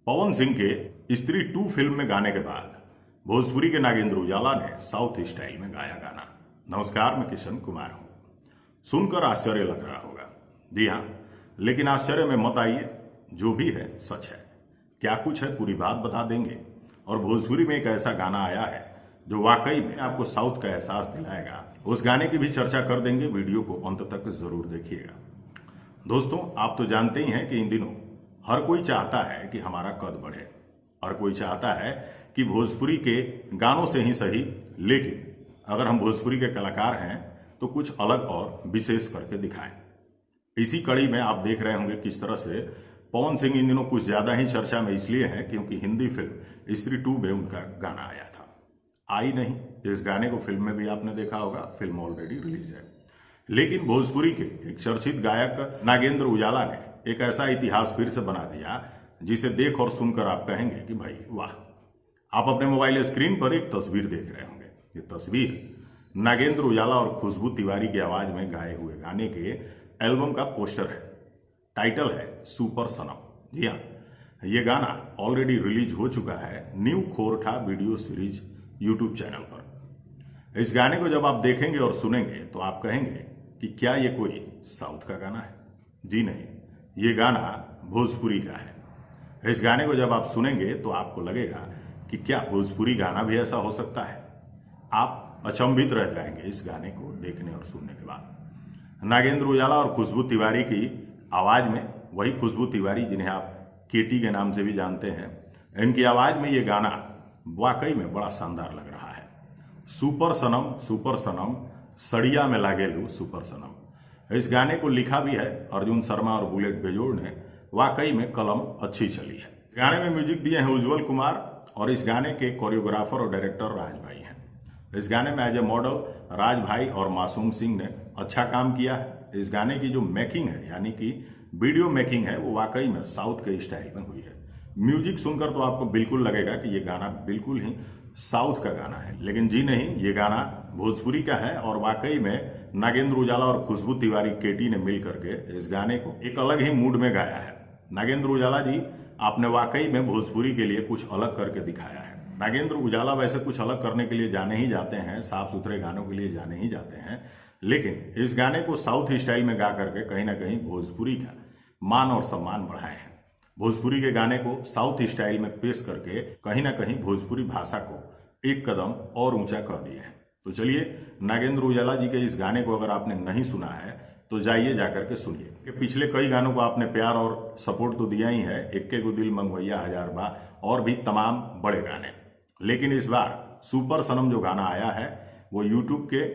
पवन सिंह के स्त्री 2 फिल्म में गाने के बाद भोजपुरी के नागेंद्र उजाला ने साउथ स्टाइल में गाया गाना। नमस्कार, मैं किशन कुमार हूं। सुनकर आश्चर्य लग रहा होगा, जी हाँ, लेकिन आश्चर्य में मत आइए, जो भी है सच है। क्या कुछ है पूरी बात बता देंगे। और भोजपुरी में एक ऐसा गाना आया है जो वाकई में आपको साउथ का एहसास दिलाएगा। उस गाने की भी चर्चा कर देंगे, वीडियो को अंत तक जरूर देखिएगा। दोस्तों, आप तो जानते ही हैं कि इन दिनों हर कोई चाहता है कि हमारा कद बढ़े, हर कोई चाहता है कि भोजपुरी के गानों से ही सही, लेकिन अगर हम भोजपुरी के कलाकार हैं तो कुछ अलग और विशेष करके दिखाएं। इसी कड़ी में आप देख रहे होंगे किस तरह से पवन सिंह इन दिनों कुछ ज्यादा ही चर्चा में इसलिए है क्योंकि हिंदी फिल्म स्त्री 2 में उनका गाना आया था। आई नहीं, इस गाने को फिल्म में भी आपने देखा होगा, फिल्म ऑलरेडी रिलीज है। लेकिन भोजपुरी के एक चर्चित गायक नागेंद्र उजाला ने एक ऐसा इतिहास फिर से बना दिया जिसे देख और सुनकर आप कहेंगे कि भाई वाह। आप अपने मोबाइल स्क्रीन पर एक तस्वीर देख रहे होंगे। ये तस्वीर नागेंद्र उजाला और खुशबू तिवारी की आवाज में गाए हुए गाने के एल्बम का पोस्टर है। टाइटल है सुपर सनम। जी हाँ, ये गाना ऑलरेडी रिलीज हो चुका है new Khortha video series YouTube channel पर। इस गाने को जब आप देखेंगे और सुनेंगे तो आप कहेंगे कि क्या ये कोई साउथ का गाना है? जी नहीं, ये गाना भोजपुरी का है। इस गाने को जब आप सुनेंगे तो आपको लगेगा कि क्या भोजपुरी गाना भी ऐसा हो सकता है। आप अचंभित रह जाएंगे इस गाने को देखने और सुनने के बाद। नागेंद्र उजाला और खुशबू तिवारी की आवाज में, वही खुशबू तिवारी जिन्हें आप केटी के नाम से भी जानते हैं, इनकी आवाज में ये गाना वाकई में बड़ा शानदार लग रहा है। सुपर सनम सड़िया में लागेलू सुपर सनम। इस गाने को लिखा भी है अर्जुन शर्मा और बुलेट बेजोड़ ने। वाकई में कलम अच्छी चली है। गाने में म्यूजिक दिए हैं उज्जवल कुमार और इस गाने के कोरियोग्राफर और डायरेक्टर राज भाई हैं। इस गाने में एज ए मॉडल राज भाई और मासूम सिंह ने अच्छा काम किया है। इस गाने की जो मेकिंग है, यानी कि वीडियो मेकिंग है, वो वाकई में साउथ के स्टाइल में हुई है। म्यूजिक सुनकर तो आपको बिल्कुल लगेगा कि ये गाना बिल्कुल ही साउथ का गाना है, लेकिन जी नहीं, ये गाना भोजपुरी का है। और वाकई में नागेंद्र उजाला और खुशबू तिवारी केटी ने मिल करके इस गाने को एक अलग ही मूड में गाया है। नागेंद्र उजाला जी, आपने वाकई में भोजपुरी के लिए कुछ अलग करके दिखाया है। नागेंद्र उजाला वैसे कुछ अलग करने के लिए जाने ही जाते हैं, साफ सुथरे गानों के लिए जाने ही जाते हैं, लेकिन इस गाने को साउथ स्टाइल में गा करके कहीं ना कहीं भोजपुरी का मान और सम्मान बढ़ाए हैं। भोजपुरी के गाने को साउथ स्टाइल में पेश करके कहीं ना कहीं भोजपुरी भाषा को एक कदम और ऊंचा कर दिए हैं। तो चलिए, नागेंद्र उजाला जी के इस गाने को अगर आपने नहीं सुना है तो जाइए जाकर के सुनिए। कि पिछले कई गानों को आपने प्यार और सपोर्ट तो दिया ही है, इक्के को दिल मंगवैया हजार बा और भी तमाम बड़े गाने, लेकिन इस बार सुपर सनम जो गाना आया है वो यूट्यूब के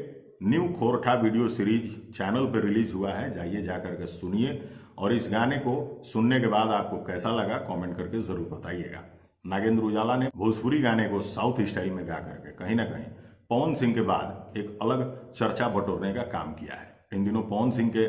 new Khortha video series channel पर रिलीज हुआ है। जाइए जाकर के सुनिए और इस गाने को सुनने के बाद आपको कैसा लगा कमेंट करके जरूर बताइएगा। नागेंद्र उजाला ने भोजपुरी गाने को साउथ स्टाइल में गा करके कहीं ना कहीं पवन सिंह के बाद एक अलग चर्चा बटोरने का काम किया है। इन दिनों पवन सिंह के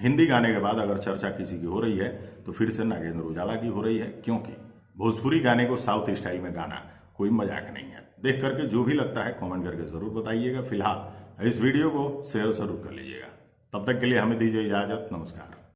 हिंदी गाने के बाद अगर चर्चा किसी की हो रही है तो फिर से नागेंद्र उजाला की हो रही है, क्योंकि भोजपुरी गाने को साउथ स्टाइल में गाना कोई मजाक नहीं है। देख करके जो भी लगता है कमेंट करके जरूर बताइएगा। फिलहाल इस वीडियो को शेयर जरूर कर लीजिएगा। तब तक के लिए हमें दीजिए इजाजत। नमस्कार।